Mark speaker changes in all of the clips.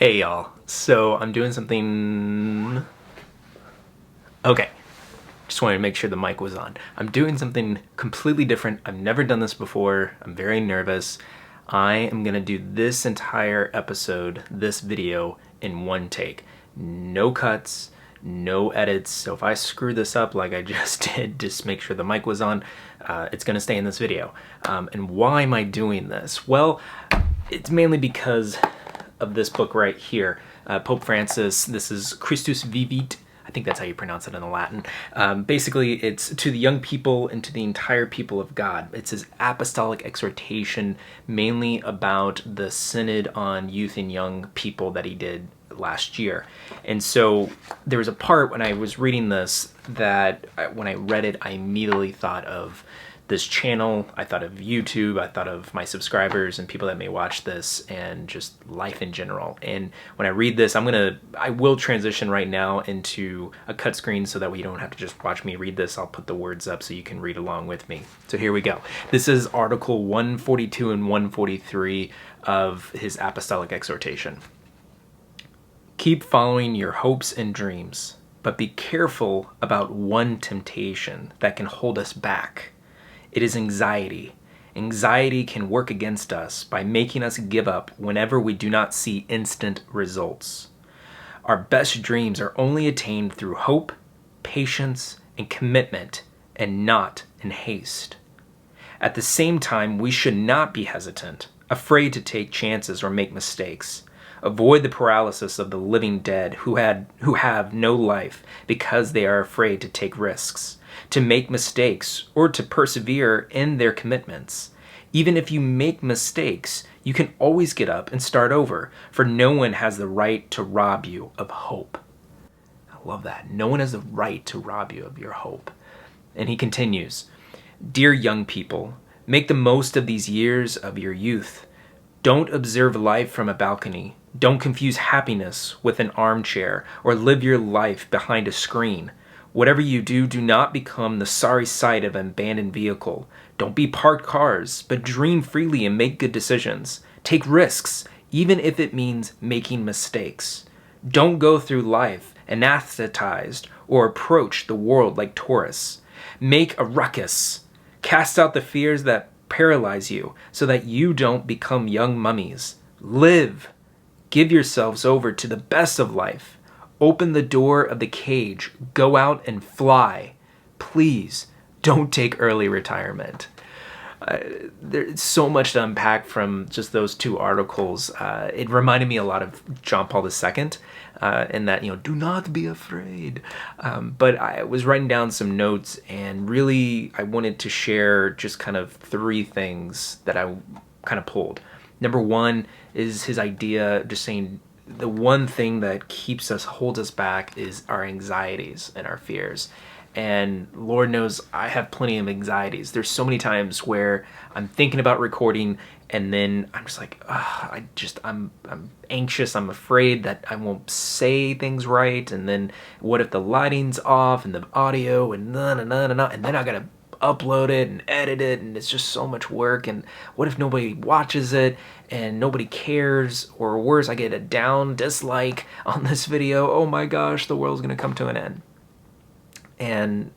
Speaker 1: Hey y'all, so I'm doing something... Okay, just wanted to make sure the mic was on. I'm doing something completely different. I've never done this before. I'm very nervous. I am gonna do this entire episode, this video, in one take. No cuts, no edits. So if I screw this up like I just did, just make sure the mic was on, it's gonna stay in this video. And why am I doing this? Well, it's mainly because of this book right here. Pope Francis, this is Christus Vivit. I think that's how you pronounce it in the Latin. Basically, it's to the young people and to the entire people of God. It's his apostolic exhortation, mainly about the synod on youth and young people that he did last year. And so there was a part when I was reading this that when I read it, I immediately thought of this channel, I thought of YouTube, I thought of my subscribers and people that may watch this, and just life in general. And when I read this, I will transition right now into a cut screen so that way you don't have to just watch me read this. I'll put the words up so you can read along with me. So here we go. This is article 142 and 143 of his apostolic exhortation. Keep following your hopes and dreams, but be careful about one temptation that can hold us back. It is anxiety. Anxiety can work against us by making us give up whenever we do not see instant results. Our best dreams are only attained through hope, patience, and commitment, and not in haste. At the same time, we should not be hesitant, afraid to take chances or make mistakes. Avoid the paralysis of the living dead who have no life because they are afraid to take risks, to make mistakes, or to persevere in their commitments. Even if you make mistakes, you can always get up and start over, for no one has the right to rob you of hope. I love that. No one has the right to rob you of your hope. And he continues, Dear young people, make the most of these years of your youth. Don't observe life from a balcony. Don't confuse happiness with an armchair or live your life behind a screen. Whatever you do, do not become the sorry sight of an abandoned vehicle. Don't be parked cars, but dream freely and make good decisions. Take risks, even if it means making mistakes. Don't go through life anesthetized or approach the world like tourists. Make a ruckus. Cast out the fears that paralyze you so that you don't become young mummies. Live. Give yourselves over to the best of life. Open the door of the cage. Go out and fly. Please don't take early retirement. There's so much to unpack from just those two articles. It reminded me a lot of John Paul II, in that, do not be afraid. But I was writing down some notes, and really I wanted to share just kind of three things that I kind of pulled. Number one is his idea, just saying the one thing that holds us back is our anxieties and our fears. And Lord knows I have plenty of anxieties. There's so many times where I'm thinking about recording and then I'm just like, I'm anxious. I'm afraid that I won't say things right. And then what if the lighting's off and the audio and and then I gotta upload it and edit it, and it's just so much work. And what if nobody watches it and nobody cares, or worse, I get a dislike on this video? Oh my gosh, the world's gonna come to an end. And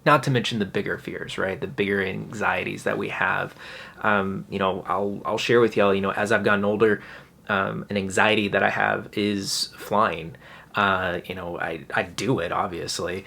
Speaker 1: not to mention the bigger fears, right? The bigger anxieties that we have. I'll share with y'all, as I've gotten older, an anxiety that I have is flying. I do it, obviously.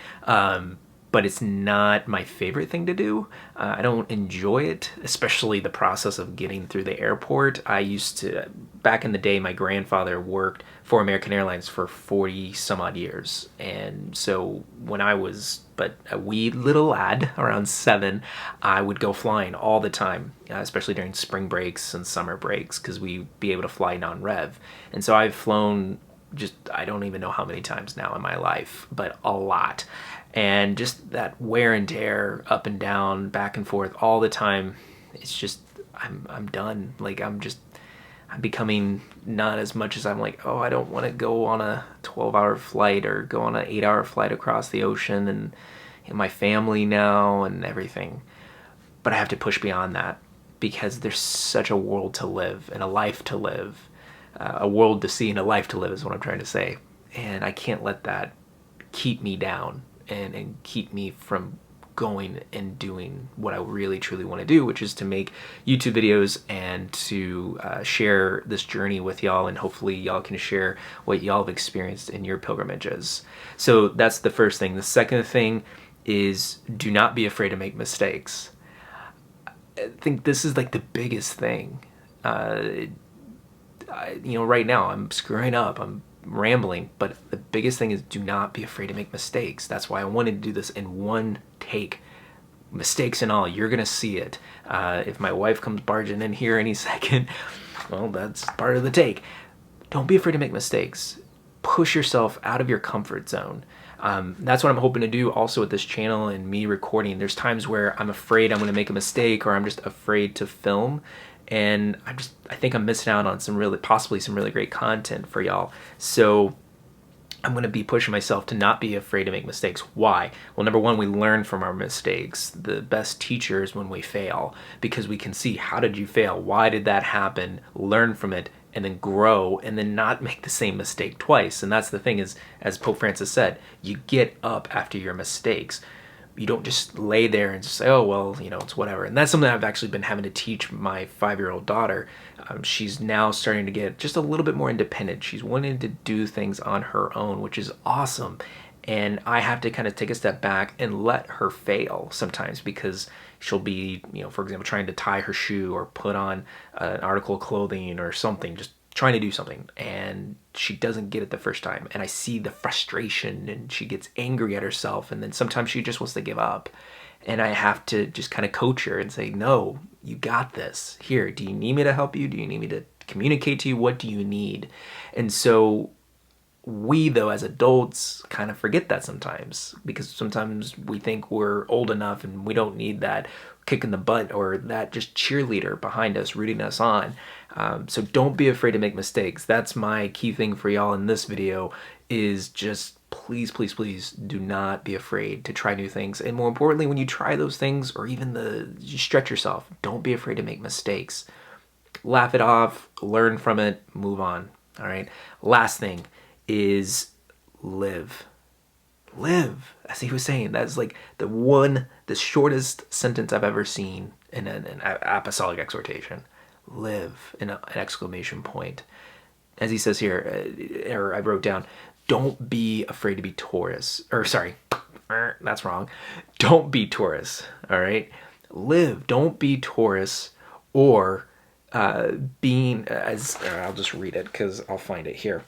Speaker 1: But it's not my favorite thing to do. I don't enjoy it, especially the process of getting through the airport. Back in the day, my grandfather worked for American Airlines for 40 some odd years. And so when I was but a wee little lad, around 7, I would go flying all the time, especially during spring breaks and summer breaks, because we'd be able to fly non-rev. And so I've flown I don't even know how many times now in my life, but a lot. And just that wear and tear, up and down, back and forth all the time, it's just, I'm done. Like, I'm becoming not as much as I'm like, I don't want to go on a 12-hour flight or go on an 8-hour flight across the ocean and my family now and everything. But I have to push beyond that because there's such a world to live and a life to live. a world to see and a life to live is what I'm trying to say. And I can't let that keep me down and keep me from going and doing what I really truly want to do, which is to make YouTube videos and to share this journey with y'all, and hopefully y'all can share what y'all have experienced in your pilgrimages. So that's the first thing. The second thing is, do not be afraid to make mistakes. I think this is like the biggest thing. Right now I'm screwing up, I'm rambling, but the biggest thing is, do not be afraid to make mistakes. That's why I wanted to do this in one take. Mistakes and all, you're gonna see it. If my wife comes barging in here any second, well, that's part of the take. Don't be afraid to make mistakes. Push yourself out of your comfort zone. That's what I'm hoping to do also with this channel and me recording. There's times where I'm afraid I'm gonna make a mistake, or I'm just afraid to film, and I think I'm missing out on possibly some really great content for y'all. So I'm going to be pushing myself to not be afraid to make mistakes. Why? Well, number one, we learn from our mistakes. The best teacher is when we fail, because we can see, how did you fail? Why did that happen? Learn from it, and then grow, and then not make the same mistake twice. And that's the thing is, as Pope Francis said, you get up after your mistakes. You don't just lay there and just say, oh, well, it's whatever. And that's something I've actually been having to teach my 5-year-old daughter. She's now starting to get just a little bit more independent. She's wanting to do things on her own, which is awesome. And I have to kind of take a step back and let her fail sometimes, because she'll be, for example, trying to tie her shoe or put on an article of clothing or something, just trying to do something, and she doesn't get it the first time, and I see the frustration, and she gets angry at herself, and then sometimes she just wants to give up, and I have to just kind of coach her and say, no, you got this. Here, do you need me to help you? Do you need me to communicate to you? What do you need? And so we, though, as adults, kind of forget that sometimes, because sometimes we think we're old enough and we don't need that kick in the butt or that just cheerleader behind us rooting us on. So don't be afraid to make mistakes. That's my key thing for y'all in this video, is just please, please, please do not be afraid to try new things. And more importantly, when you try those things, or even you stretch yourself, don't be afraid to make mistakes. Laugh it off, learn from it, move on. All right. Last thing is live. Live, as he was saying. That's like the shortest sentence I've ever seen in an apostolic exhortation. Live, in an exclamation point. As he says here, or I wrote down, don't be afraid to be tourists. Or sorry, that's wrong. Don't be tourists, all right? Live, don't be tourists, or being, I'll just read it because I'll find it here.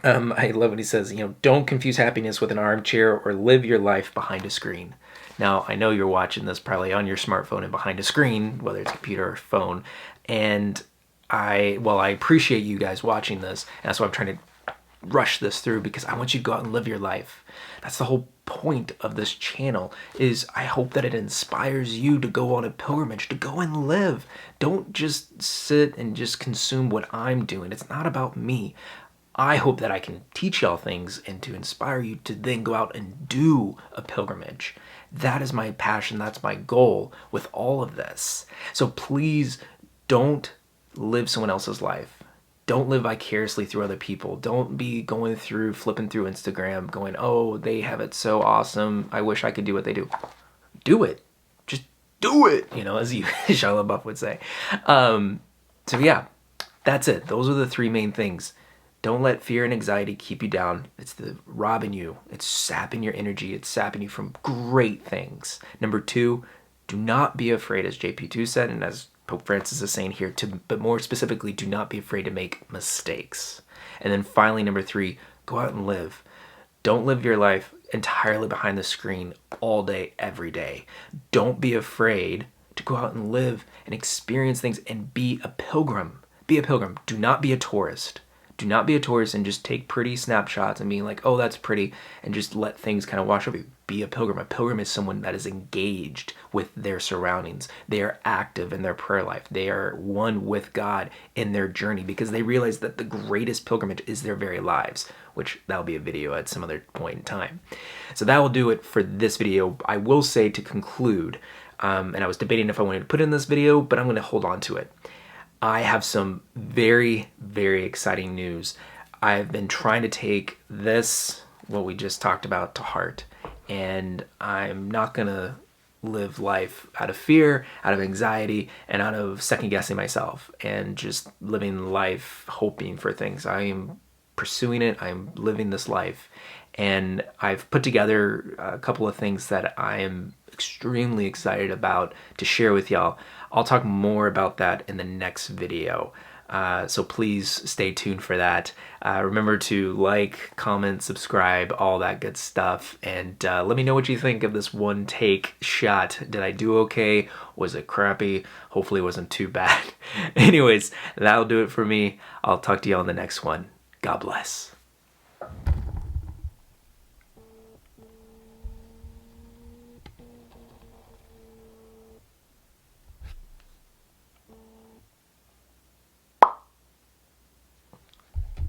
Speaker 1: I love what he says, don't confuse happiness with an armchair, or live your life behind a screen. Now, I know you're watching this probably on your smartphone and behind a screen, whether it's a computer or phone, and I appreciate you guys watching this, and that's why I'm trying to rush this through, because I want you to go out and live your life. That's the whole point of this channel, is I hope that it inspires you to go on a pilgrimage, to go and live. Don't just sit and just consume what I'm doing. It's not about me. I hope that I can teach y'all things and to inspire you to then go out and do a pilgrimage. That is my passion. That's my goal with all of this. So please don't live someone else's life. Don't live vicariously through other people. Don't be flipping through Instagram going, oh, they have it so awesome. I wish I could do what they do. Do it. Just do it, as Shia LaBeouf would say. So yeah, that's it. Those are the three main things. Don't let fear and anxiety keep you down. It's robbing you. It's sapping your energy. It's sapping you from great things. Number 2, do not be afraid, as JP2 said, and as Pope Francis is saying here, but more specifically, do not be afraid to make mistakes. And then finally, number 3, go out and live. Don't live your life entirely behind the screen all day, every day. Don't be afraid to go out and live and experience things and be a pilgrim. Be a pilgrim. Do not be a tourist. Do not be a tourist and just take pretty snapshots and being like, oh, that's pretty, and just let things kind of wash over you. Be a pilgrim. A pilgrim is someone that is engaged with their surroundings. They are active in their prayer life. They are one with God in their journey, because they realize that the greatest pilgrimage is their very lives, which that'll be a video at some other point in time. So that will do it for this video. I will say, to conclude, and I was debating if I wanted to put in this video, but I'm going to hold on to it. I have some very, very exciting news. I've been trying to take this, what we just talked about, to heart, and I'm not gonna live life out of fear, out of anxiety, and out of second guessing myself and just living life hoping for things. I am pursuing it, I'm living this life, and I've put together a couple of things that I am extremely excited about to share with y'all. I'll talk more about that in the next video. So please stay tuned for that. Remember to like, comment, subscribe, all that good stuff. And let me know what you think of this one take shot. Did I do okay? Was it crappy? Hopefully it wasn't too bad. Anyways, that'll do it for me. I'll talk to you on the next one. God bless.